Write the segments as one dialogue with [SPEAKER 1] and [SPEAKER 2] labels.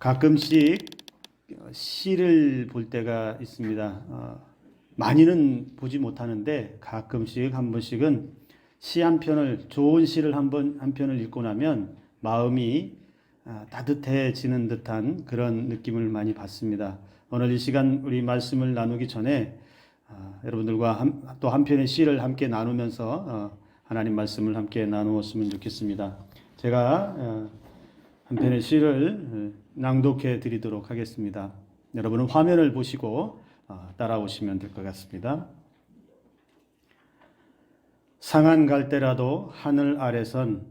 [SPEAKER 1] 가끔씩 시를 볼 때가 있습니다. 많이는 보지 못하는데 가끔씩 한 번씩은 시 한 편을, 좋은 시를 한 편을 읽고 나면 마음이 따뜻해지는 듯한 그런 느낌을 많이 받습니다. 오늘 이 시간 우리 말씀을 나누기 전에 여러분들과 또 한 편의 시를 함께 나누면서 하나님 말씀을 함께 나누었으면 좋겠습니다. 제가 한 편의 시를 낭독해 드리도록 하겠습니다. 여러분은 화면을 보시고 따라오시면 될 것 같습니다. 상한 갈대라도 하늘 아래선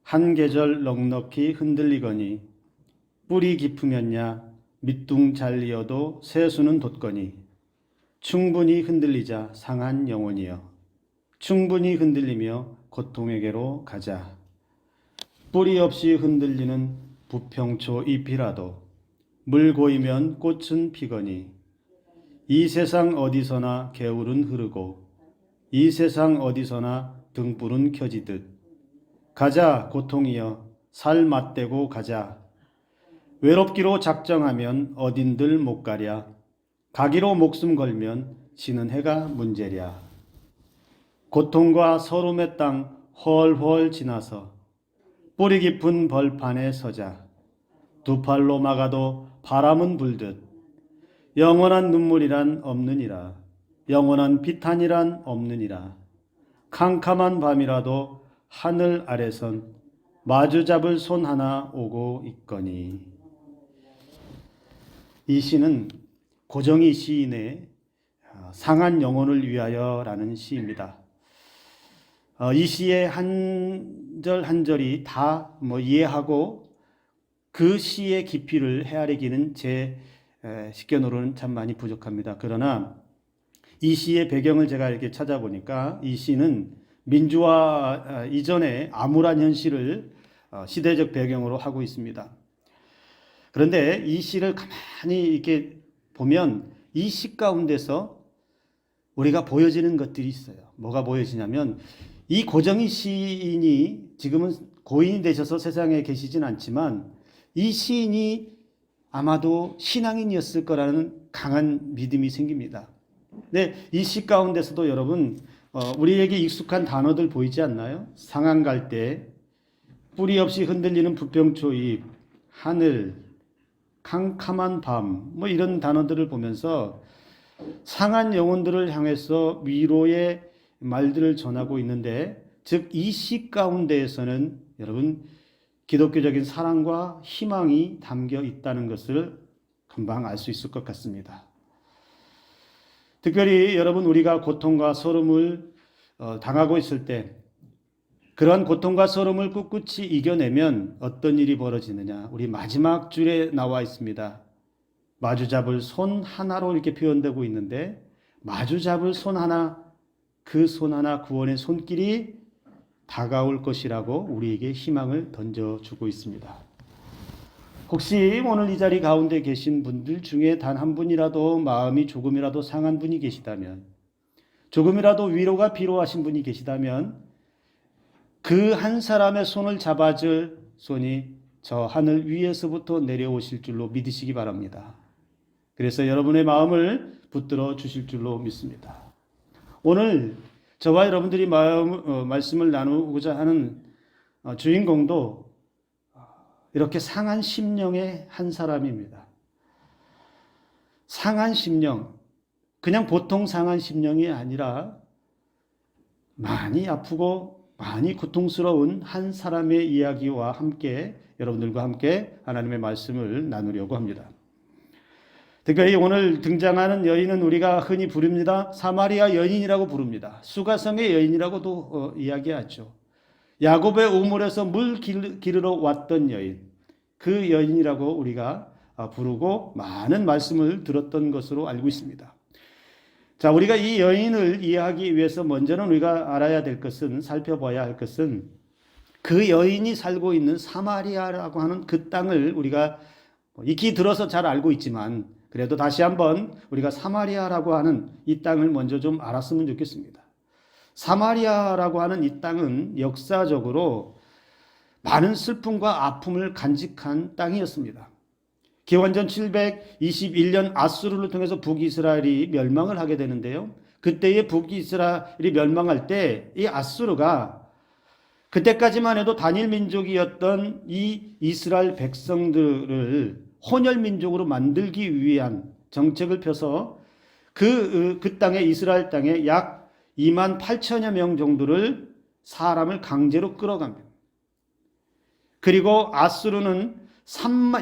[SPEAKER 1] 한 계절 넉넉히 흔들리거니 뿌리 깊으면야 밑둥 잘리어도 새수는 돋거니 충분히 흔들리자 상한 영혼이여 충분히 흔들리며 고통에게로 가자. 뿌리 없이 흔들리는 부평초 잎이라도 물 고이면 꽃은 피거니 이 세상 어디서나 개울은 흐르고 이 세상 어디서나 등불은 켜지듯 가자 고통이여 살 맞대고 가자. 외롭기로 작정하면 어딘들 못 가랴. 가기로 목숨 걸면 지는 해가 문제랴. 고통과 서름의 땅 헐헐 지나서 뿌리 깊은 벌판에 서자. 두 팔로 막아도 바람은 불듯 영원한 눈물이란 없느니라. 영원한 비탄이란 없느니라. 캄캄한 밤이라도 하늘 아래선 마주 잡을 손 하나 오고 있거니. 이 시는 고정희 시인의 상한 영혼을 위하여라는 시입니다. 이 시의 한 절 한 절이 다 이해하고 그 시의 깊이를 헤아리기는 제 식견으로는 참 많이 부족합니다. 그러나 이 시의 배경을 제가 이렇게 찾아보니까 이 시는 민주화 이전의 암울한 현실을 시대적 배경으로 하고 있습니다. 그런데 이 시를 가만히 이렇게 보면 이 시 가운데서 우리가 보여지는 것들이 있어요. 뭐가 보여지냐면 이 고정희 시인이 지금은 고인이 되셔서 세상에 계시진 않지만 이 시인이 아마도 신앙인이었을 거라는 강한 믿음이 생깁니다. 네, 이 시 가운데서도 여러분 우리에게 익숙한 단어들 보이지 않나요? 상한 갈대, 뿌리 없이 흔들리는 부평초잎, 하늘, 캄캄한 밤, 이런 단어들을 보면서 상한 영혼들을 향해서 위로의 말들을 전하고 있는데, 즉 이 시 가운데에서는 여러분 기독교적인 사랑과 희망이 담겨 있다는 것을 금방 알 수 있을 것 같습니다. 특별히 여러분 우리가 고통과 서름을 당하고 있을 때 그러한 고통과 서름을 꿋꿋이 이겨내면 어떤 일이 벌어지느냐. 우리 마지막 줄에 나와 있습니다. 마주 잡을 손 하나로 이렇게 표현되고 있는데 마주 잡을 손 하나, 그 손 하나 구원의 손길이 다가올 것이라고 우리에게 희망을 던져주고 있습니다. 혹시 오늘 이 자리 가운데 계신 분들 중에 단 한 분이라도 마음이 조금이라도 상한 분이 계시다면, 조금이라도 위로가 필요하신 분이 계시다면 그 한 사람의 손을 잡아줄 손이 저 하늘 위에서부터 내려오실 줄로 믿으시기 바랍니다. 그래서 여러분의 마음을 붙들어 주실 줄로 믿습니다. 오늘 저와 여러분들이 말씀을 나누고자 하는 주인공도 이렇게 상한 심령의 한 사람입니다. 상한 심령, 그냥 보통 상한 심령이 아니라 많이 아프고 많이 고통스러운 한 사람의 이야기와 함께 여러분들과 함께 하나님의 말씀을 나누려고 합니다. 특별히 오늘 등장하는 여인은 우리가 흔히 부릅니다. 사마리아 여인이라고 부릅니다. 수가성의 여인이라고도 이야기하죠. 야곱의 우물에서 물 기르러 왔던 여인, 그 여인이라고 우리가 부르고 많은 말씀을 들었던 것으로 알고 있습니다. 자, 우리가 이 여인을 이해하기 위해서 먼저는 우리가 알아야 될 것은, 살펴봐야 할 것은 그 여인이 살고 있는 사마리아라고 하는 그 땅을 우리가 익히 들어서 잘 알고 있지만 그래도 다시 한번 우리가 사마리아라고 하는 이 땅을 먼저 좀 알았으면 좋겠습니다. 사마리아라고 하는 이 땅은 역사적으로 많은 슬픔과 아픔을 간직한 땅이었습니다. 기원전 721년 아수르를 통해서 북이스라엘이 멸망을 하게 되는데요. 그때의 북이스라엘이 멸망할 때 이 아수르가 그때까지만 해도 단일 민족이었던 이 이스라엘 백성들을 혼혈 민족으로 만들기 위한 정책을 펴서 그 땅에, 이스라엘 땅에 약 2만 8천여 명 정도를 사람을 강제로 끌어갑니다. 그리고 아수르는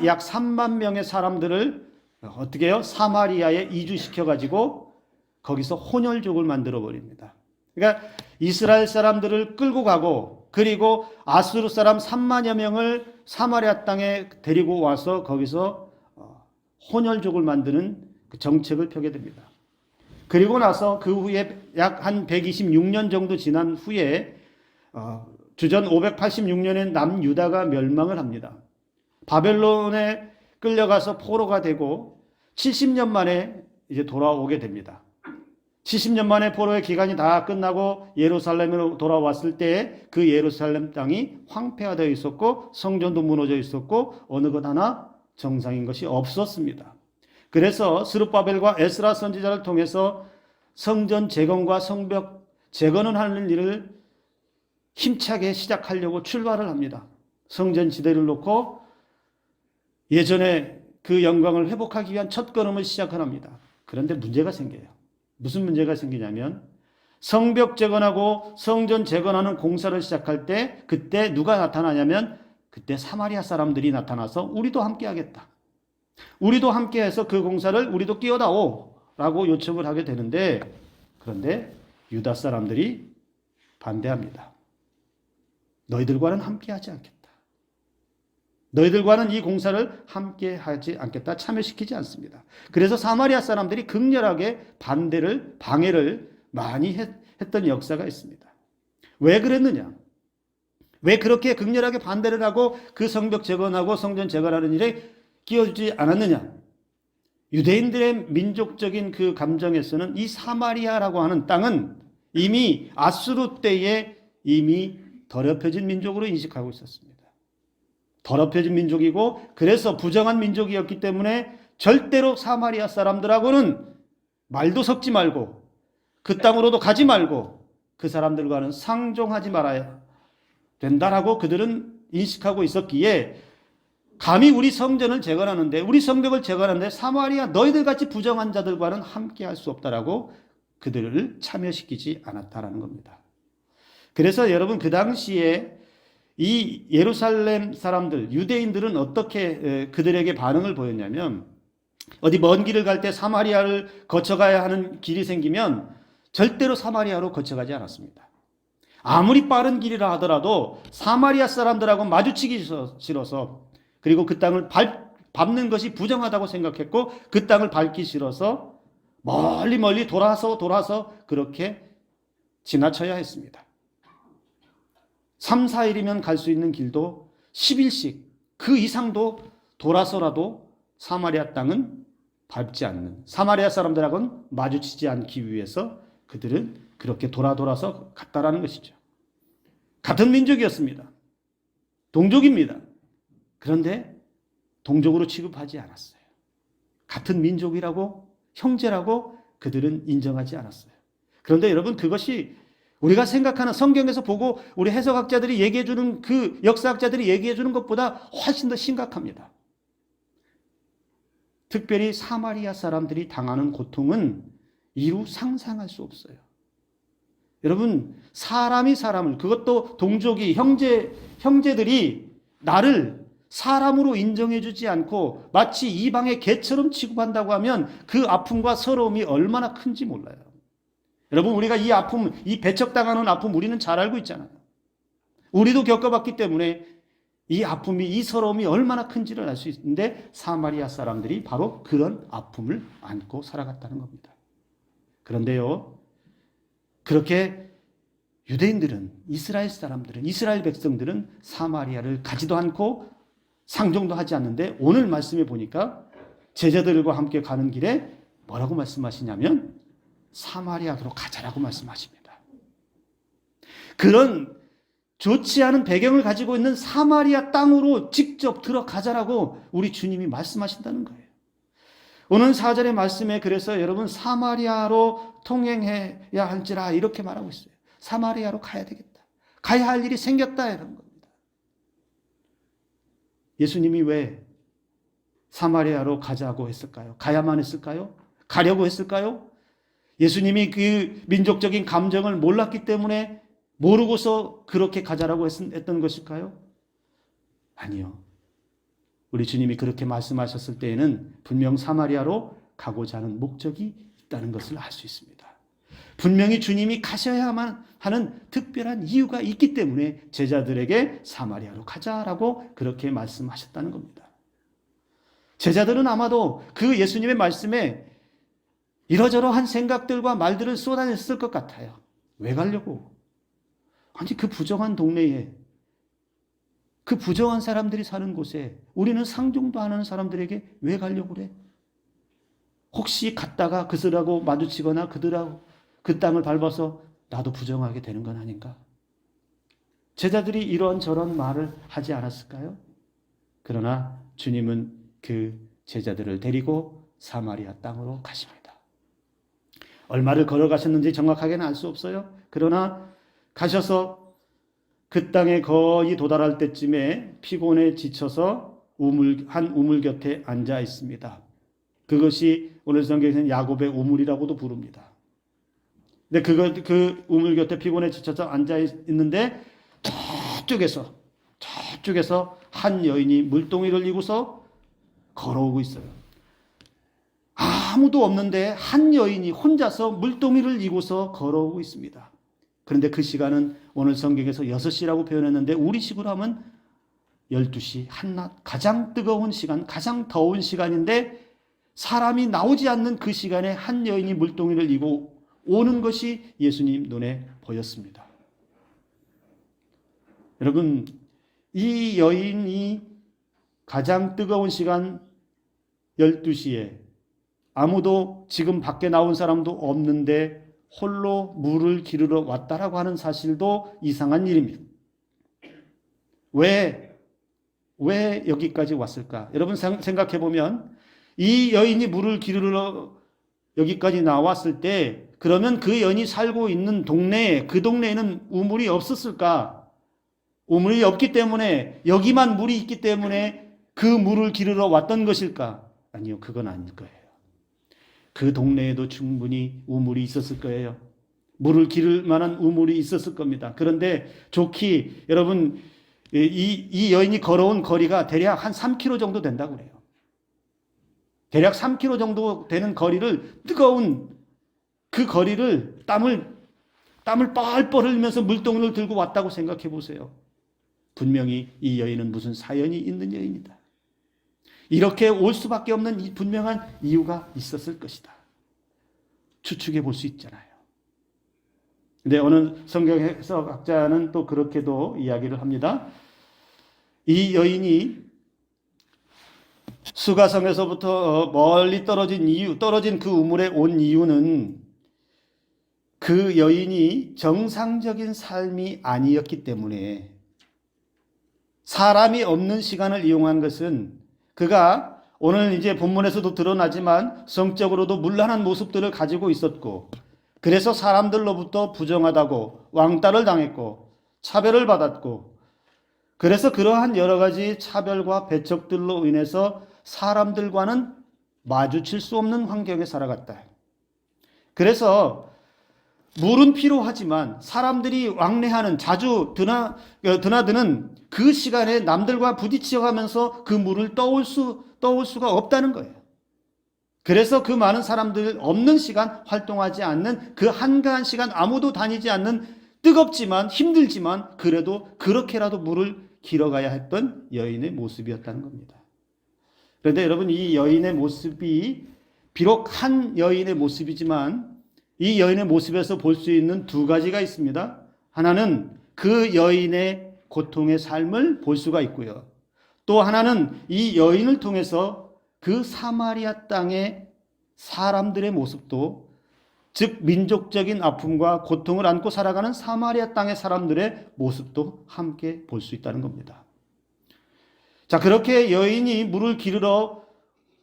[SPEAKER 1] 약 3만 명의 사람들을 어떻게 해요? 사마리아에 이주시켜가지고 거기서 혼혈족을 만들어 버립니다. 그러니까 이스라엘 사람들을 끌고 가고 그리고 아수르 사람 3만여 명을 사마리아 땅에 데리고 와서 거기서 혼혈족을 만드는 그 정책을 펴게 됩니다. 그리고 나서 그 후에 약 한 126년 정도 지난 후에 주전 586년에 남유다가 멸망을 합니다. 바벨론에 끌려가서 포로가 되고 70년 만에 이제 돌아오게 됩니다. 70년 만에 포로의 기간이 다 끝나고 예루살렘으로 돌아왔을 때 그 예루살렘 땅이 황폐화되어 있었고 성전도 무너져 있었고 어느 것 하나 정상인 것이 없었습니다. 그래서 스룹바벨과 에스라 선지자를 통해서 성전 재건과 성벽 재건을 하는 일을 힘차게 시작하려고 출발을 합니다. 성전 지대를 놓고 예전에 그 영광을 회복하기 위한 첫걸음을 시작을 합니다. 그런데 문제가 생겨요. 무슨 문제가 생기냐면 성벽 재건하고 성전 재건하는 공사를 시작할 때 그때 누가 나타나냐면 그때 사마리아 사람들이 나타나서 우리도 함께 하겠다. 우리도 함께 해서 그 공사를 우리도 끼어다오 라고 요청을 하게 되는데 그런데 유다 사람들이 반대합니다. 너희들과는 함께 하지 않겠다. 너희들과는 이 공사를 함께 하지 않겠다. 참여시키지 않습니다. 그래서 사마리아 사람들이 극렬하게 방해를 많이 했던 역사가 있습니다. 왜 그랬느냐? 왜 그렇게 극렬하게 반대를 하고 그 성벽 재건하고 성전 재건하는 일에 끼어주지 않았느냐? 유대인들의 민족적인 그 감정에서는 이 사마리아라고 하는 땅은 이미 아수르 때에 이미 더럽혀진 민족으로 인식하고 있었습니다. 더럽혀진 민족이고 그래서 부정한 민족이었기 때문에 절대로 사마리아 사람들하고는 말도 섞지 말고 그 땅으로도 가지 말고 그 사람들과는 상종하지 말아야 된다라고 그들은 인식하고 있었기에 감히 우리 성전을 재건하는데 우리 성벽을 재건하는데 사마리아 너희들 같이 부정한 자들과는 함께 할 수 없다라고 그들을 참여시키지 않았다라는 겁니다. 그래서 여러분 그 당시에 이 예루살렘 사람들 유대인들은 어떻게 그들에게 반응을 보였냐면 어디 먼 길을 갈 때 사마리아를 거쳐가야 하는 길이 생기면 절대로 사마리아로 거쳐가지 않았습니다. 아무리 빠른 길이라 하더라도 사마리아 사람들하고 마주치기 싫어서 그리고 그 땅을 밟는 것이 부정하다고 생각했고 그 땅을 밟기 싫어서 멀리 돌아서 그렇게 지나쳐야 했습니다. 3, 4일이면 갈 수 있는 길도 10일씩 그 이상도 돌아서라도 사마리아 땅은 밟지 않는 사마리아 사람들하고는 마주치지 않기 위해서 그들은 그렇게 돌아서 갔다라는 것이죠. 같은 민족이었습니다. 동족입니다. 그런데 동족으로 취급하지 않았어요. 같은 민족이라고 형제라고 그들은 인정하지 않았어요. 그런데 여러분 그것이 우리가 생각하는 성경에서 보고 우리 해석학자들이 얘기해주는 그 역사학자들이 얘기해주는 것보다 훨씬 더 심각합니다. 특별히 사마리아 사람들이 당하는 고통은 이루 상상할 수 없어요. 여러분 사람이 사람을 그것도 동족이 형제들이 나를 사람으로 인정해주지 않고 마치 이방의 개처럼 취급한다고 하면 그 아픔과 서러움이 얼마나 큰지 몰라요. 여러분 우리가 이 아픔, 이 배척당하는 아픔 우리는 잘 알고 있잖아요. 우리도 겪어봤기 때문에 이 아픔이 이 서러움이 얼마나 큰지를 알 수 있는데 사마리아 사람들이 바로 그런 아픔을 안고 살아갔다는 겁니다. 그런데요 그렇게 유대인들은 이스라엘 사람들은 이스라엘 백성들은 사마리아를 가지도 않고 상종도 하지 않는데 오늘 말씀에 보니까 제자들과 함께 가는 길에 뭐라고 말씀하시냐면 사마리아로 가자라고 말씀하십니다. 그런 좋지 않은 배경을 가지고 있는 사마리아 땅으로 직접 들어가자라고 우리 주님이 말씀하신다는 거예요. 오늘 4절의 말씀에 그래서 여러분 사마리아로 통행해야 할지라 이렇게 말하고 있어요. 사마리아로 가야 되겠다. 가야 할 일이 생겼다 이런 겁니다. 예수님이 왜 사마리아로 가자고 했을까요? 가야만 했을까요? 가려고 했을까요? 예수님이 그 민족적인 감정을 몰랐기 때문에 모르고서 그렇게 가자라고 했던 것일까요? 아니요. 우리 주님이 그렇게 말씀하셨을 때에는 분명 사마리아로 가고자 하는 목적이 있다는 것을 알 수 있습니다. 분명히 주님이 가셔야만 하는 특별한 이유가 있기 때문에 제자들에게 사마리아로 가자라고 그렇게 말씀하셨다는 겁니다. 제자들은 아마도 그 예수님의 말씀에 이러저러한 생각들과 말들을 쏟아냈을 것 같아요. 왜 가려고? 아니 그 부정한 동네에 그 부정한 사람들이 사는 곳에 우리는 상종도 안 하는 사람들에게 왜 가려고 그래? 혹시 갔다가 그들하고 마주치거나 그들하고 그 땅을 밟아서 나도 부정하게 되는 건 아닌가? 제자들이 이런저런 말을 하지 않았을까요? 그러나 주님은 그 제자들을 데리고 사마리아 땅으로 가십니다. 얼마를 걸어가셨는지 정확하게는 알 수 없어요. 그러나 가셔서 그 땅에 거의 도달할 때쯤에 피곤에 지쳐서 한 우물 곁에 앉아 있습니다. 그것이 오늘 성경에서는 야곱의 우물이라고도 부릅니다. 근데 그 우물 곁에 피곤에 지쳐서 앉아 있는데 저쪽에서 한 여인이 물동이를 이고서 걸어오고 있어요. 아무도 없는데 한 여인이 혼자서 물동이를 이고서 걸어오고 있습니다. 그런데 그 시간은 오늘 성경에서 6시라고 표현했는데 우리식으로 하면 12시 한낮 가장 뜨거운 시간, 가장 더운 시간인데 사람이 나오지 않는 그 시간에 한 여인이 물동이를 이고 오는 것이 예수님 눈에 보였습니다. 여러분, 이 여인이 가장 뜨거운 시간 12시에 아무도 지금 밖에 나온 사람도 없는데 홀로 물을 기르러 왔다라고 하는 사실도 이상한 일입니다. 왜 여기까지 왔을까? 여러분 생각해 보면 이 여인이 물을 기르러 여기까지 나왔을 때 그러면 그 여인이 살고 있는 동네에 그 동네에는 우물이 없었을까? 우물이 없기 때문에 여기만 물이 있기 때문에 그 물을 기르러 왔던 것일까? 아니요, 그건 아닐 거예요. 그 동네에도 충분히 우물이 있었을 거예요. 물을 기를 만한 우물이 있었을 겁니다. 그런데 좋기 여러분 이 여인이 걸어온 거리가 대략 한 3km 정도 된다고 그래요. 대략 3km 정도 되는 거리를 뜨거운 그 거리를 땀을 뻘뻘 흘리면서 물동이를 들고 왔다고 생각해 보세요. 분명히 이 여인은 무슨 사연이 있는 여인이다. 이렇게 올 수밖에 없는 분명한 이유가 있었을 것이다. 추측해 볼 수 있잖아요. 근데 어느 성경 해석학자는 또 그렇게도 이야기를 합니다. 이 여인이 수가성에서부터 멀리 떨어진 그 우물에 온 이유는 그 여인이 정상적인 삶이 아니었기 때문에 사람이 없는 시간을 이용한 것은 그가 오늘 이제 본문에서도 드러나지만 성적으로도 문란한 모습들을 가지고 있었고 그래서 사람들로부터 부정하다고 왕따를 당했고 차별을 받았고 그래서 그러한 여러 가지 차별과 배척들로 인해서 사람들과는 마주칠 수 없는 환경에 살아갔다. 그래서 물은 필요하지만 사람들이 왕래하는 자주 드나드는 그 시간에 남들과 부딪혀가면서 그 물을 떠올 수가 없다는 거예요. 그래서 그 많은 사람들 없는 시간 활동하지 않는 그 한가한 시간 아무도 다니지 않는 뜨겁지만 힘들지만 그래도 그렇게라도 물을 길어가야 했던 여인의 모습이었다는 겁니다. 그런데 여러분 이 여인의 모습이 비록 한 여인의 모습이지만 이 여인의 모습에서 볼 수 있는 두 가지가 있습니다. 하나는 그 여인의 고통의 삶을 볼 수가 있고요. 또 하나는 이 여인을 통해서 그 사마리아 땅의 사람들의 모습도 즉 민족적인 아픔과 고통을 안고 살아가는 사마리아 땅의 사람들의 모습도 함께 볼 수 있다는 겁니다. 자, 그렇게 여인이 물을 기르러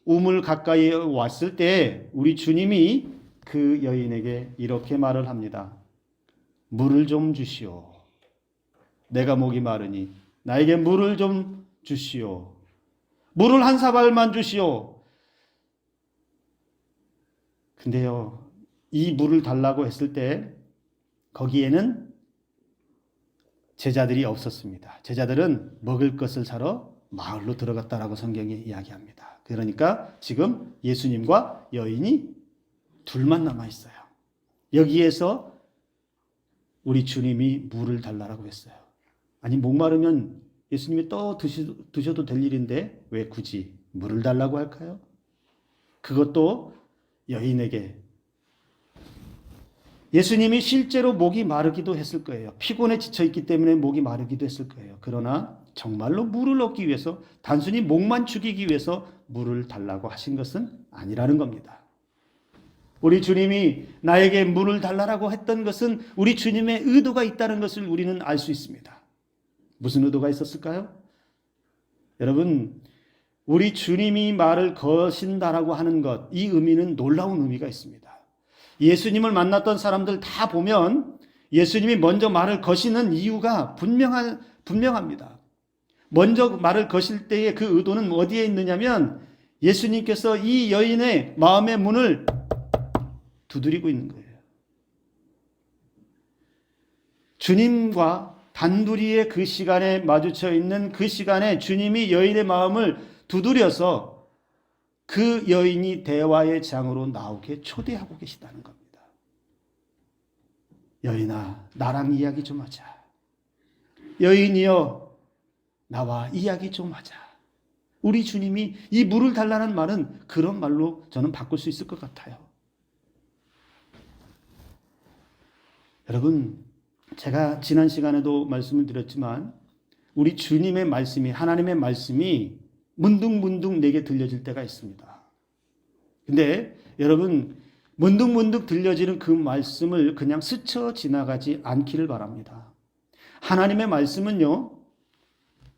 [SPEAKER 1] 우물 가까이에 왔을 때 우리 주님이 그 여인에게 이렇게 말을 합니다. 물을 좀 주시오. 내가 목이 마르니 나에게 물을 좀 주시오. 물을 한 사발만 주시오. 근데요, 이 물을 달라고 했을 때 거기에는 제자들이 없었습니다. 제자들은 먹을 것을 사러 마을로 들어갔다라고 성경이 이야기합니다. 그러니까 지금 예수님과 여인이 둘만 남아 있어요. 여기에서 우리 주님이 물을 달라고 했어요. 아니, 목마르면 예수님이 또 드셔도 될 일인데 왜 굳이 물을 달라고 할까요? 그것도 여인에게. 예수님이 실제로 목이 마르기도 했을 거예요. 피곤에 지쳐있기 때문에 목이 마르기도 했을 거예요. 그러나 정말로 물을 얻기 위해서, 단순히 목만 죽이기 위해서 물을 달라고 하신 것은 아니라는 겁니다. 우리 주님이 나에게 물을 달라고 했던 것은 우리 주님의 의도가 있다는 것을 우리는 알 수 있습니다. 무슨 의도가 있었을까요? 여러분, 우리 주님이 말을 거신다라고 하는 것, 이 의미는 놀라운 의미가 있습니다. 예수님을 만났던 사람들 다 보면 예수님이 먼저 말을 거시는 이유가 분명합니다. 먼저 말을 거실 때의 그 의도는 어디에 있느냐면 예수님께서 이 여인의 마음의 문을 두드리고 있는 거예요. 주님과 단둘이의 그 시간에 마주쳐 있는 그 시간에 주님이 여인의 마음을 두드려서 그 여인이 대화의 장으로 나오게 초대하고 계시다는 겁니다. 여인아, 나랑 이야기 좀 하자. 여인이여, 나와 이야기 좀 하자. 우리 주님이 이 물을 달라는 말은 그런 말로 저는 바꿀 수 있을 것 같아요. 여러분, 제가 지난 시간에도 말씀을 드렸지만 우리 주님의 말씀이, 하나님의 말씀이 문득문득 내게 들려질 때가 있습니다. 근데 여러분, 문득문득 들려지는 그 말씀을 그냥 스쳐 지나가지 않기를 바랍니다. 하나님의 말씀은요,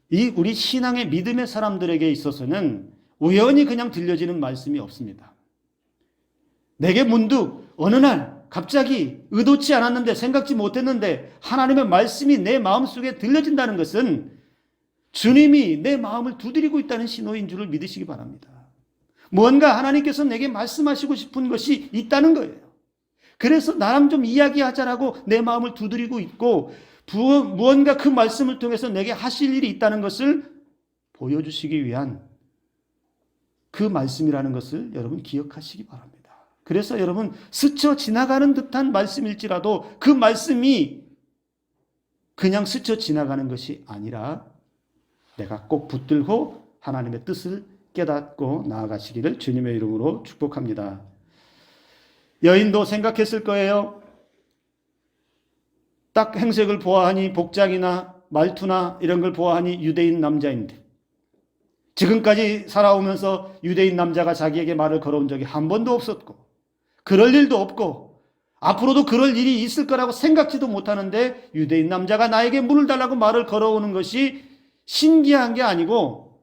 [SPEAKER 1] 이 우리 신앙의 믿음의 사람들에게 있어서는 우연히 그냥 들려지는 말씀이 없습니다. 내게 문득 어느 날 갑자기 의도치 않았는데, 생각지 못했는데 하나님의 말씀이 내 마음속에 들려진다는 것은 주님이 내 마음을 두드리고 있다는 신호인 줄을 믿으시기 바랍니다. 뭔가 하나님께서 내게 말씀하시고 싶은 것이 있다는 거예요. 그래서 나랑 좀 이야기하자라고 내 마음을 두드리고 있고, 무언가 그 말씀을 통해서 내게 하실 일이 있다는 것을 보여주시기 위한 그 말씀이라는 것을 여러분 기억하시기 바랍니다. 그래서 여러분, 스쳐 지나가는 듯한 말씀일지라도 그 말씀이 그냥 스쳐 지나가는 것이 아니라 내가 꼭 붙들고 하나님의 뜻을 깨닫고 나아가시기를 주님의 이름으로 축복합니다. 여인도 생각했을 거예요. 딱 행색을 보아하니, 복장이나 말투나 이런 걸 보아하니 유대인 남자인데, 지금까지 살아오면서 유대인 남자가 자기에게 말을 걸어온 적이 한 번도 없었고, 그럴 일도 없고, 앞으로도 그럴 일이 있을 거라고 생각지도 못하는데 유대인 남자가 나에게 물을 달라고 말을 걸어오는 것이 신기한 게 아니고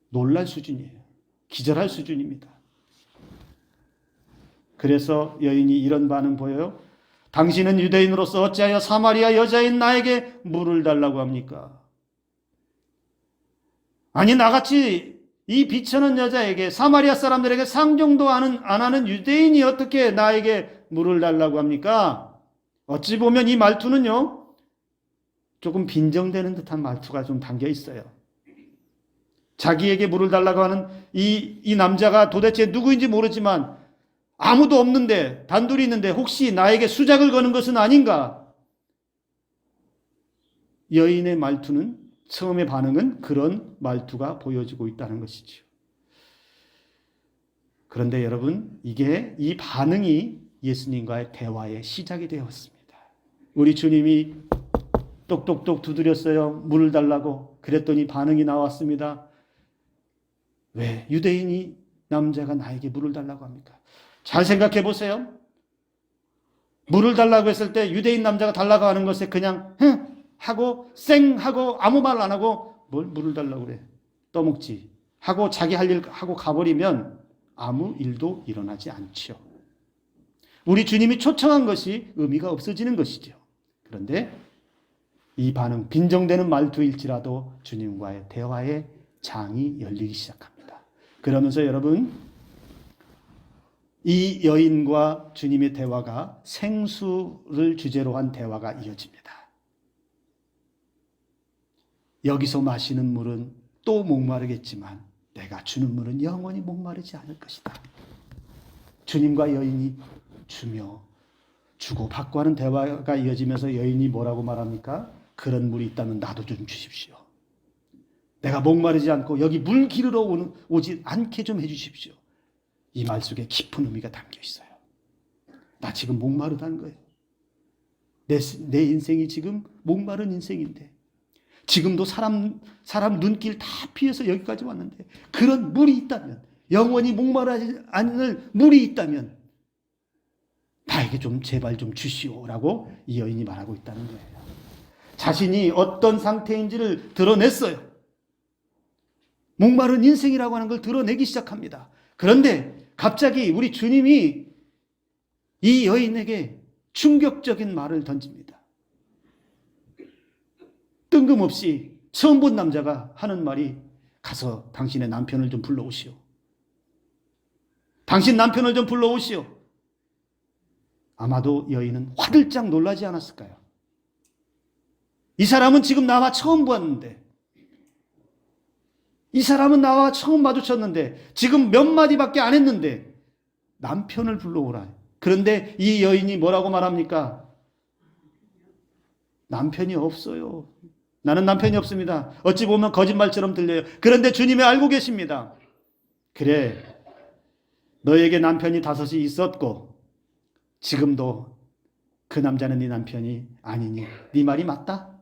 [SPEAKER 1] 놀랄 수준이에요. 기절할 수준입니다. 그래서 여인이 이런 반응 보여요. 당신은 유대인으로서 어찌하여 사마리아 여자인 나에게 물을 달라고 합니까? 아니, 나같이 이 비천한 여자에게, 사마리아 사람들에게 상종도 안 하는 유대인이 어떻게 나에게 물을 달라고 합니까? 어찌 보면 이 말투는요, 조금 빈정되는 듯한 말투가 좀 담겨 있어요. 자기에게 물을 달라고 하는 이 남자가 도대체 누구인지 모르지만 아무도 없는데, 단둘이 있는데 혹시 나에게 수작을 거는 것은 아닌가? 여인의 말투는, 처음의 반응은 그런 말투가 보여지고 있다는 것이죠. 그런데 여러분, 이 반응이 예수님과의 대화의 시작이 되었습니다. 우리 주님이 똑똑똑 두드렸어요. 물을 달라고. 그랬더니 반응이 나왔습니다. 왜 유대인이 남자가 나에게 물을 달라고 합니까? 잘 생각해 보세요. 물을 달라고 했을 때 유대인 남자가 달라고 하는 것에 그냥 하고 쌩 하고 아무 말 안 하고 뭘 물을 달라고 그래. 떠먹지. 하고 자기 할 일 하고 가버리면 아무 일도 일어나지 않죠. 우리 주님이 초청한 것이 의미가 없어지는 것이죠. 그런데 이 반응, 빈정되는 말투일지라도 주님과의 대화의 장이 열리기 시작합니다. 그러면서 여러분, 이 여인과 주님의 대화가 생수를 주제로 한 대화가 이어집니다. 여기서 마시는 물은 또 목마르겠지만 내가 주는 물은 영원히 목마르지 않을 것이다. 주님과 여인이 주고 받고 하는 대화가 이어지면서 여인이 뭐라고 말합니까? 그런 물이 있다면 나도 좀 주십시오. 내가 목마르지 않고 여기 물 기르러 오지 않게 좀 해주십시오. 이 말 속에 깊은 의미가 담겨 있어요. 나 지금 목마르다는 거예요. 내 인생이 지금 목마른 인생인데 지금도 사람 눈길 다 피해서 여기까지 왔는데 그런 물이 있다면, 영원히 목마르지 않을 물이 있다면 나에게 좀 제발 좀 주시오라고 이 여인이 말하고 있다는 거예요. 자신이 어떤 상태인지를 드러냈어요. 목마른 인생이라고 하는 걸 드러내기 시작합니다. 그런데 갑자기 우리 주님이 이 여인에게 충격적인 말을 던집니다. 뜬금없이 처음 본 남자가 하는 말이 가서 당신의 남편을 좀 불러오시오. 당신 남편을 좀 불러오시오. 아마도 여인은 화들짝 놀라지 않았을까요? 이 사람은 지금 나와 처음 보았는데, 이 사람은 나와 처음 마주쳤는데 지금 몇 마디밖에 안 했는데 남편을 불러오라. 그런데 이 여인이 뭐라고 말합니까? 남편이 없어요. 나는 남편이 없습니다. 어찌 보면 거짓말처럼 들려요. 그런데 주님이 알고 계십니다. 그래, 너에게 남편이 5이 있었고 지금도 그 남자는 네 남편이 아니니 네 말이 맞다?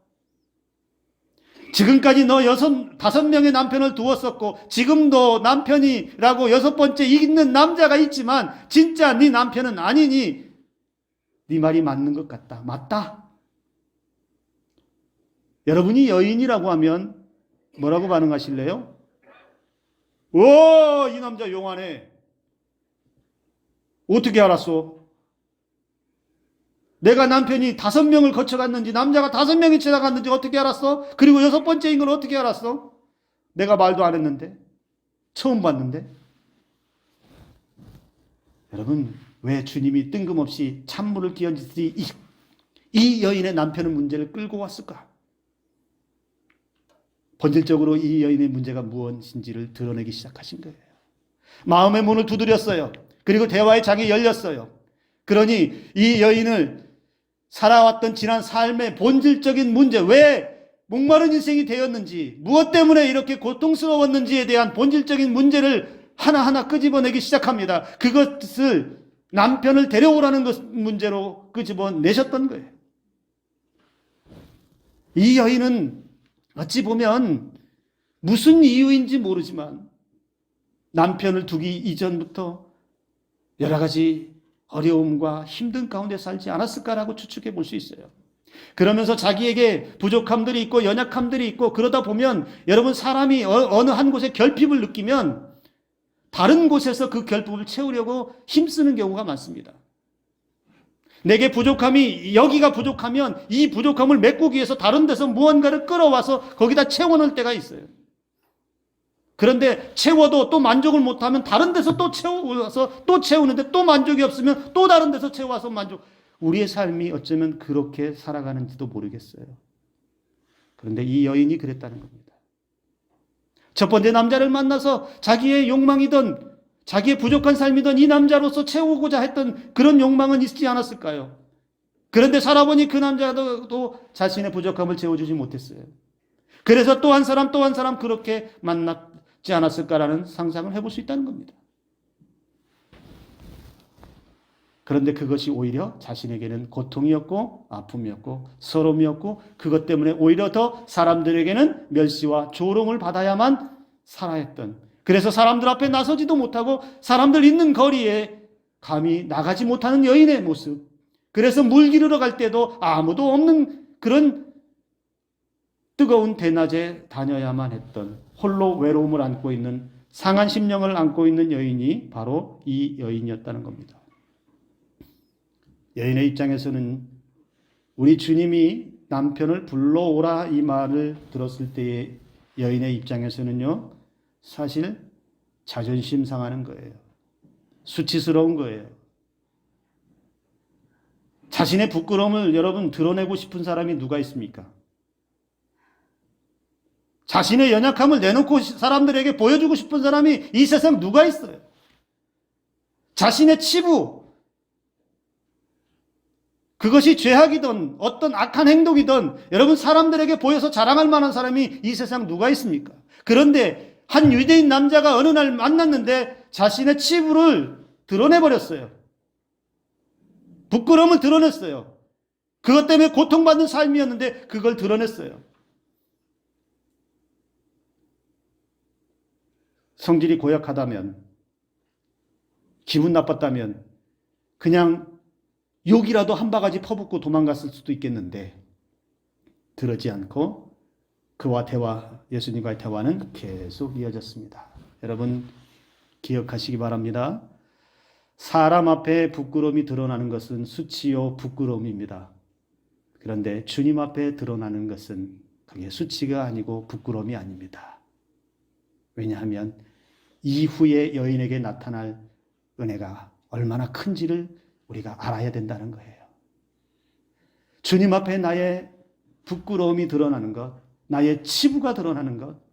[SPEAKER 1] 지금까지 너 5명의 남편을 두었었고 지금도 남편이라고 6번째 있는 남자가 있지만 진짜 네 남편은 아니니 네 말이 맞는 것 같다. 맞다? 여러분이 여인이라고 하면 뭐라고 반응하실래요? 오, 이 남자 용하네. 어떻게 알았어? 내가 남편이 5명을 거쳐갔는지 남자가 5명이 지나갔는지 어떻게 알았어? 그리고 6번째인 걸 어떻게 알았어? 내가 말도 안 했는데, 처음 봤는데. 여러분, 왜 주님이 뜬금없이 찬물을 끼얹듯이 이 여인의 남편의 문제를 끌고 왔을까? 본질적으로 이 여인의 문제가 무엇인지를 드러내기 시작하신 거예요. 마음의 문을 두드렸어요. 그리고 대화의 장이 열렸어요. 그러니 이 여인을 살아왔던 지난 삶의 본질적인 문제, 왜 목마른 인생이 되었는지, 무엇 때문에 이렇게 고통스러웠는지에 대한 본질적인 문제를 하나하나 끄집어내기 시작합니다. 그것을 남편을 데려오라는 문제로 끄집어내셨던 거예요. 이 여인은 어찌 보면 무슨 이유인지 모르지만 남편을 두기 이전부터 여러 가지 어려움과 힘든 가운데 살지 않았을까라고 추측해 볼 수 있어요. 그러면서 자기에게 부족함들이 있고 연약함들이 있고, 그러다 보면 여러분, 사람이 어느 한 곳에 결핍을 느끼면 다른 곳에서 그 결핍을 채우려고 힘쓰는 경우가 많습니다. 내게 부족함이, 여기가 부족하면 이 부족함을 메꾸기 위해서 다른 데서 무언가를 끌어와서 거기다 채워놓을 때가 있어요. 그런데 채워도 또 만족을 못하면 다른 데서 또 채워서 또 채우는데 또 만족이 없으면 또 다른 데서 채워서 만족. 우리의 삶이 어쩌면 그렇게 살아가는지도 모르겠어요. 그런데 이 여인이 그랬다는 겁니다. 첫 번째 남자를 만나서 자기의 욕망이던, 자기의 부족한 삶이던 이 남자로서 채우고자 했던 그런 욕망은 있지 않았을까요? 그런데 살아보니 그 남자도 자신의 부족함을 채워주지 못했어요. 그래서 또 한 사람 또 한 사람 그렇게 만났지 않았을까라는 상상을 해볼 수 있다는 겁니다. 그런데 그것이 오히려 자신에게는 고통이었고 아픔이었고 서러움이었고, 그것 때문에 오히려 더 사람들에게는 멸시와 조롱을 받아야만 살아야 했던, 그래서 사람들 앞에 나서지도 못하고 사람들 있는 거리에 감히 나가지 못하는 여인의 모습, 그래서 물 기르러 갈 때도 아무도 없는 그런 뜨거운 대낮에 다녀야만 했던, 홀로 외로움을 안고 있는, 상한 심령을 안고 있는 여인이 바로 이 여인이었다는 겁니다. 여인의 입장에서는 우리 주님이 남편을 불러오라 이 말을 들었을 때의 여인의 입장에서는요, 사실 자존심 상하는 거예요. 수치스러운 거예요. 자신의 부끄러움을 여러분 드러내고 싶은 사람이 누가 있습니까? 자신의 연약함을 내놓고 사람들에게 보여주고 싶은 사람이 이 세상 누가 있어요? 자신의 치부, 그것이 죄악이든 어떤 악한 행동이든 여러분 사람들에게 보여서 자랑할 만한 사람이 이 세상 누가 있습니까? 그런데 한 유대인 남자가 어느 날 만났는데 자신의 치부를 드러내버렸어요. 부끄러움을 드러냈어요. 그것 때문에 고통받는 삶이었는데 그걸 드러냈어요. 성질이 고약하다면, 기분 나빴다면 그냥 욕이라도 한 바가지 퍼붓고 도망갔을 수도 있겠는데, 그러지 않고 그와 예수님과의 대화는 계속 이어졌습니다. 여러분 기억하시기 바랍니다. 사람 앞에 부끄러움이 드러나는 것은 수치요 부끄러움입니다. 그런데 주님 앞에 드러나는 것은 그게 수치가 아니고 부끄러움이 아닙니다. 왜냐하면 이후에 여인에게 나타날 은혜가 얼마나 큰지를 우리가 알아야 된다는 거예요. 주님 앞에 나의 부끄러움이 드러나는 것, 나의 치부가 드러나는 것,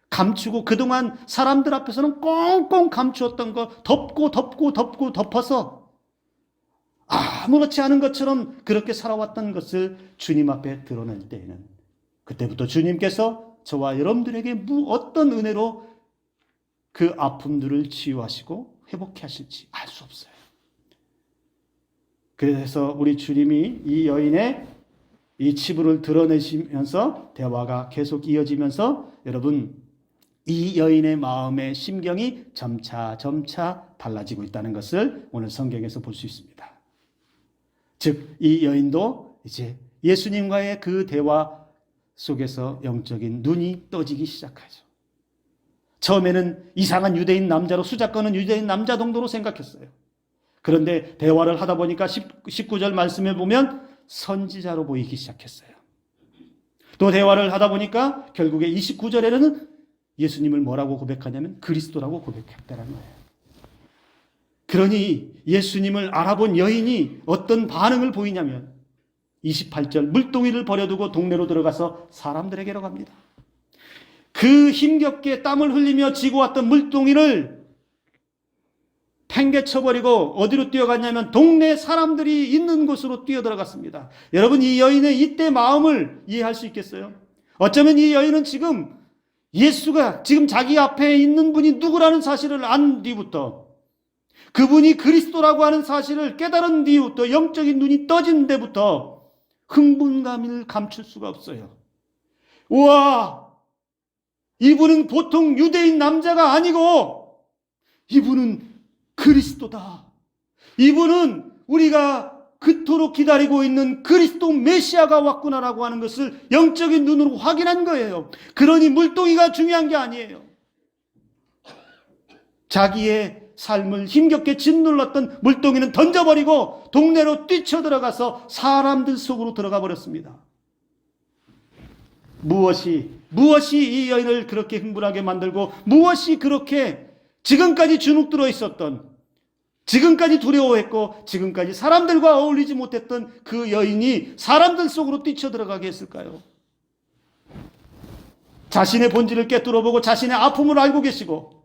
[SPEAKER 1] 감추고 그동안 사람들 앞에서는 꽁꽁 감추었던 것 덮어서 아무렇지 않은 것처럼 그렇게 살아왔던 것을 주님 앞에 드러낼 때에는, 그때부터 주님께서 저와 여러분들에게 어떤 은혜로 그 아픔들을 치유하시고 회복해 하실지 알 수 없어요. 그래서 우리 주님이 이 여인의 이 치부를 드러내시면서 대화가 계속 이어지면서 여러분 이 여인의 마음의 심경이 점차 달라지고 있다는 것을 오늘 성경에서 볼 수 있습니다. 즉 이 여인도 이제 예수님과의 그 대화 속에서 영적인 눈이 떠지기 시작하죠. 처음에는 이상한 유대인 남자로, 수작 거는 유대인 남자 정도로 생각했어요. 그런데 대화를 하다 보니까 19절 말씀에 보면 선지자로 보이기 시작했어요. 또 대화를 하다 보니까 결국에 29절에는 예수님을 뭐라고 고백하냐면 그리스도라고 고백했다는 거예요. 그러니 예수님을 알아본 여인이 어떤 반응을 보이냐면 28절, 물동이를 버려두고 동네로 들어가서 사람들에게로 갑니다. 그 힘겹게 땀을 흘리며 지고 왔던 물동이를 팽개쳐버리고 어디로 뛰어갔냐면 동네 사람들이 있는 곳으로 뛰어들어갔습니다. 여러분 이 여인의 이때 마음을 이해할 수 있겠어요? 어쩌면 이 여인은 지금 예수가 지금 자기 앞에 있는 분이 누구라는 사실을 안 뒤부터, 그분이 그리스도라고 하는 사실을 깨달은 뒤부터, 영적인 눈이 떠진 데부터 흥분감을 감출 수가 없어요. 우와, 이분은 보통 유대인 남자가 아니고 이분은 그리스도다. 이분은 우리가 그토록 기다리고 있는 그리스도 메시아가 왔구나라고 하는 것을 영적인 눈으로 확인한 거예요. 그러니 물동이가 중요한 게 아니에요. 자기의 삶을 힘겹게 짓눌렀던 물동이는 던져버리고 동네로 뛰쳐들어가서 사람들 속으로 들어가 버렸습니다. 무엇이 이 여인을 그렇게 흥분하게 만들고, 무엇이 그렇게 지금까지 주눅들어 있었던, 지금까지 두려워했고 지금까지 사람들과 어울리지 못했던 그 여인이 사람들 속으로 뛰쳐들어가게 했을까요? 자신의 본질을 꿰뚫어보고 자신의 아픔을 알고 계시고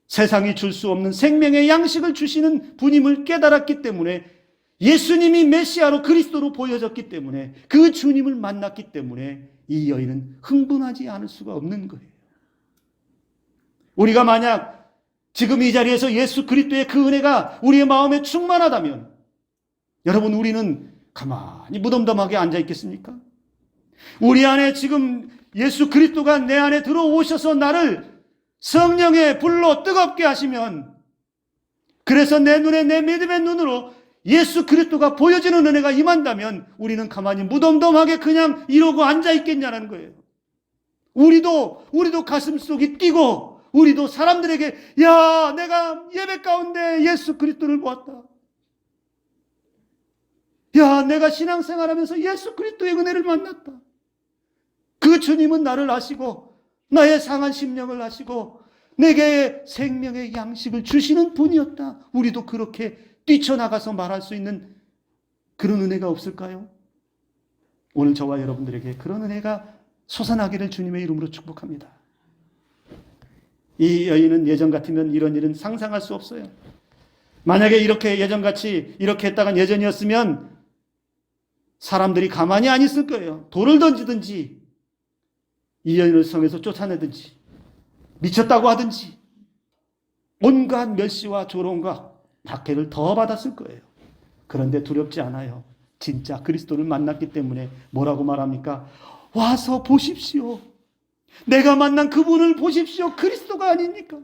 [SPEAKER 1] 세상이 줄 수 없는 생명의 양식을 주시는 분임을 깨달았기 때문에, 예수님이 메시아로 그리스도로 보여졌기 때문에, 그 주님을 만났기 때문에 이 여인은 흥분하지 않을 수가 없는 거예요. 우리가 만약 지금 이 자리에서 예수 그리스도의 그 은혜가 우리의 마음에 충만하다면, 여러분 우리는 가만히 무덤덤하게 앉아 있겠습니까? 우리 안에 지금 예수 그리스도가 내 안에 들어오셔서 나를 성령의 불로 뜨겁게 하시면 그래서 내 눈에 내 믿음의 눈으로 예수 그리스도가 보여지는 은혜가 임한다면 우리는 가만히 무덤덤하게 그냥 이러고 앉아 있겠냐는 거예요. 우리도 가슴속이 뛰고 우리도 사람들에게 야, 내가 예배 가운데 예수 그리스도를 보았다. 야, 내가 신앙생활하면서 예수 그리스도의 은혜를 만났다. 그 주님은 나를 아시고 나의 상한 심령을 아시고 내게 생명의 양식을 주시는 분이었다. 우리도 그렇게 뛰쳐나가서 말할 수 있는 그런 은혜가 없을까요? 오늘 저와 여러분들에게 그런 은혜가 솟아나기를 주님의 이름으로 축복합니다. 이 여인은 예전 같으면 이런 일은 상상할 수 없어요. 만약에 이렇게 예전같이 이렇게 했다간 예전이었으면 사람들이 가만히 안 있을 거예요. 돌을 던지든지 이 여인을 성에서 쫓아내든지 미쳤다고 하든지 온갖 멸시와 조롱과 박해를 더 받았을 거예요. 그런데 두렵지 않아요. 진짜 그리스도를 만났기 때문에 뭐라고 말합니까? 와서 보십시오. 내가 만난 그분을 보십시오. 그리스도가 아닙니까?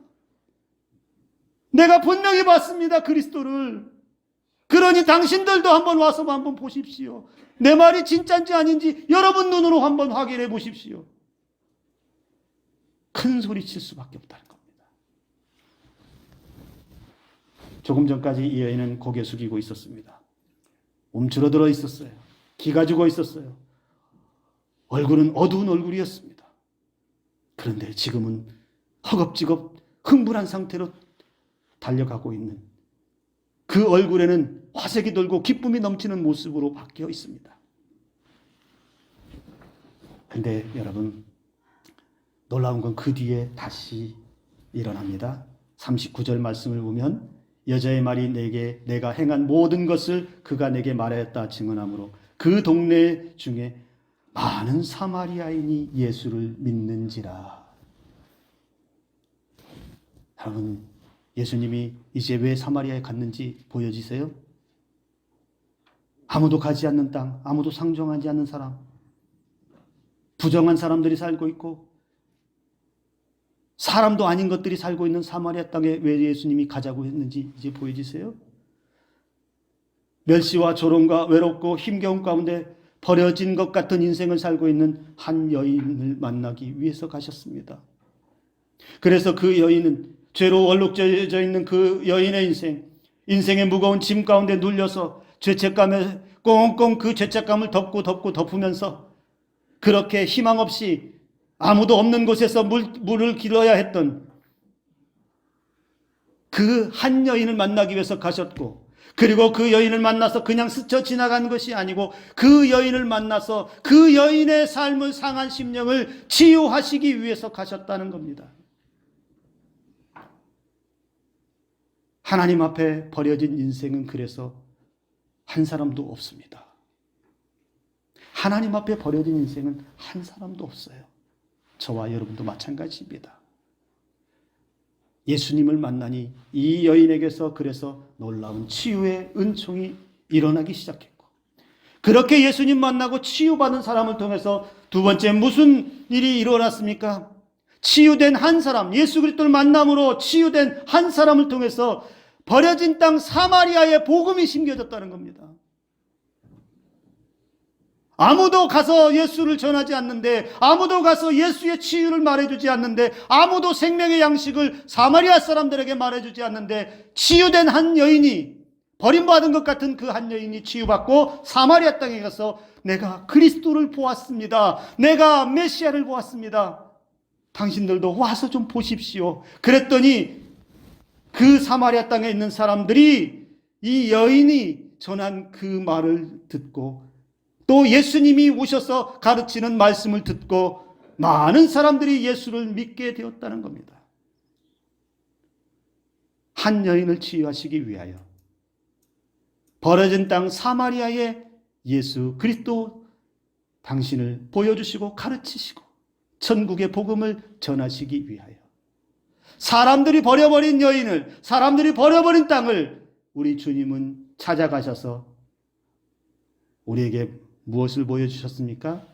[SPEAKER 1] 내가 분명히 봤습니다. 그리스도를. 그러니 당신들도 한번 와서 한번 보십시오. 내 말이 진짜인지 아닌지 여러분 눈으로 한번 확인해 보십시오. 큰 소리 칠 수밖에 없다는 겁니다. 조금 전까지 이 여인은 고개 숙이고 있었습니다. 움츠러들어 있었어요. 기가 죽어 있었어요. 얼굴은 어두운 얼굴이었습니다. 그런데 지금은 허겁지겁 흥분한 상태로 달려가고 있는 그 얼굴에는 화색이 돌고 기쁨이 넘치는 모습으로 바뀌어 있습니다. 그런데 여러분, 놀라운 건 그 뒤에 다시 일어납니다. 39절 말씀을 보면 여자의 말이 내게 내가 행한 모든 것을 그가 내게 말하였다 증언하므로 그 동네 중에 많은 사마리아인이 예수를 믿는지라. 여러분, 예수님이 이제 왜 사마리아에 갔는지 보여지세요? 아무도 가지 않는 땅, 아무도 상종하지 않는 사람, 부정한 사람들이 살고 있고 사람도 아닌 것들이 살고 있는 사마리아 땅에 왜 예수님이 가자고 했는지 이제 보여지세요? 멸시와 조롱과 외롭고 힘겨운 가운데 버려진 것 같은 인생을 살고 있는 한 여인을 만나기 위해서 가셨습니다. 그래서 그 여인은 죄로 얼룩져져 있는 그 여인의 인생의 무거운 짐 가운데 눌려서 죄책감에 꽁꽁 그 죄책감을 덮으면서 그렇게 희망 없이 아무도 없는 곳에서 물을 길어야 했던 그 한 여인을 만나기 위해서 가셨고, 그리고 그 여인을 만나서 그냥 스쳐 지나간 것이 아니고 그 여인을 만나서 그 여인의 삶을 상한 심령을 치유하시기 위해서 가셨다는 겁니다. 하나님 앞에 버려진 인생은 그래서 한 사람도 없습니다. 하나님 앞에 버려진 인생은 한 사람도 없어요. 저와 여러분도 마찬가지입니다. 예수님을 만나니 이 여인에게서 그래서 놀라운 치유의 은총이 일어나기 시작했고, 그렇게 예수님 만나고 치유받은 사람을 통해서 두 번째 무슨 일이 일어났습니까? 치유된 한 사람, 예수 그리스도를 만남으로 치유된 한 사람을 통해서 버려진 땅 사마리아의 복음이 심겨졌다는 겁니다. 아무도 가서 예수를 전하지 않는데, 아무도 가서 예수의 치유를 말해주지 않는데, 아무도 생명의 양식을 사마리아 사람들에게 말해주지 않는데, 치유된 한 여인이, 버림받은 것 같은 그 한 여인이 치유받고 사마리아 땅에 가서 내가 그리스도를 보았습니다. 내가 메시아를 보았습니다. 당신들도 와서 좀 보십시오. 그랬더니 그 사마리아 땅에 있는 사람들이 이 여인이 전한 그 말을 듣고 또 예수님이 오셔서 가르치는 말씀을 듣고 많은 사람들이 예수를 믿게 되었다는 겁니다. 한 여인을 치유하시기 위하여 버려진 땅 사마리아에 예수 그리스도 당신을 보여주시고 가르치시고 천국의 복음을 전하시기 위하여 사람들이 버려버린 여인을, 사람들이 버려버린 땅을 우리 주님은 찾아가셔서 우리에게 무엇을 보여주셨습니까?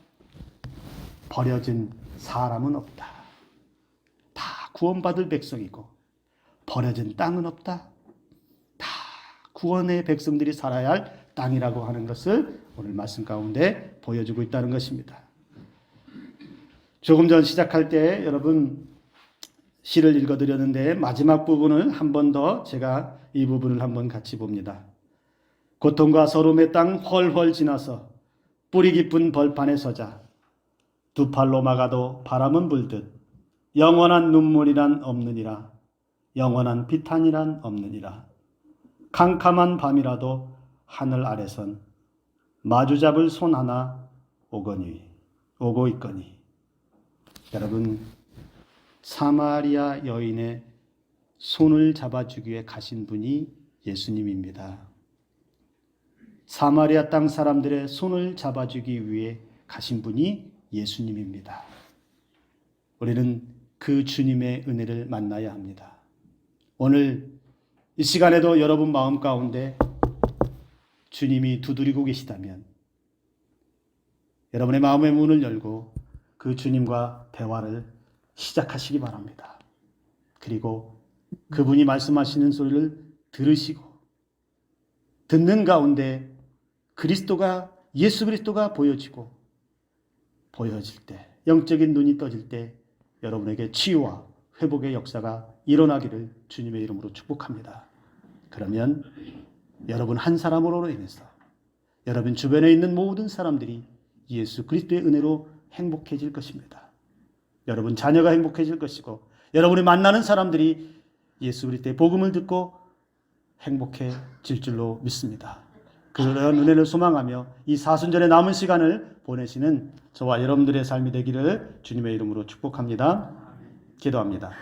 [SPEAKER 1] 버려진 사람은 없다. 다 구원받을 백성이고 버려진 땅은 없다. 구원의 백성들이 살아야 할 땅이라고 하는 것을 오늘 말씀 가운데 보여주고 있다는 것입니다. 조금 전 시작할 때 여러분 시를 읽어드렸는데 마지막 부분을 한 번 더 제가 이 부분을 한번 같이 봅니다. 고통과 서름의 땅 훨훨 지나서 뿌리 깊은 벌판에 서자. 두 팔로 막아도 바람은 불듯 영원한 눈물이란 없느니라. 영원한 비탄이란 없느니라. 캄캄한 밤이라도 하늘 아래선 마주잡을 손 하나 오고 있거니. 여러분, 사마리아 여인의 손을 잡아주기 위해 가신 분이 예수님입니다. 사마리아 땅 사람들의 손을 잡아주기 위해 가신 분이 예수님입니다. 우리는 그 주님의 은혜를 만나야 합니다. 오늘 이 시간에도 여러분 마음 가운데 주님이 두드리고 계시다면 여러분의 마음의 문을 열고 그 주님과 대화를 시작하시기 바랍니다. 그리고 그분이 말씀하시는 소리를 들으시고 듣는 가운데 예수 그리스도가 보여질 때, 영적인 눈이 떠질 때 여러분에게 치유와 회복의 역사가 일어나기를 주님의 이름으로 축복합니다. 그러면 여러분 한 사람으로 인해서 여러분 주변에 있는 모든 사람들이 예수 그리스도의 은혜로 행복해질 것입니다. 여러분 자녀가 행복해질 것이고 여러분이 만나는 사람들이 예수 그리스도의 복음을 듣고 행복해질 줄로 믿습니다. 그런 은혜를 소망하며 이 사순절의 남은 시간을 보내시는 저와 여러분들의 삶이 되기를 주님의 이름으로 축복합니다. 기도합니다.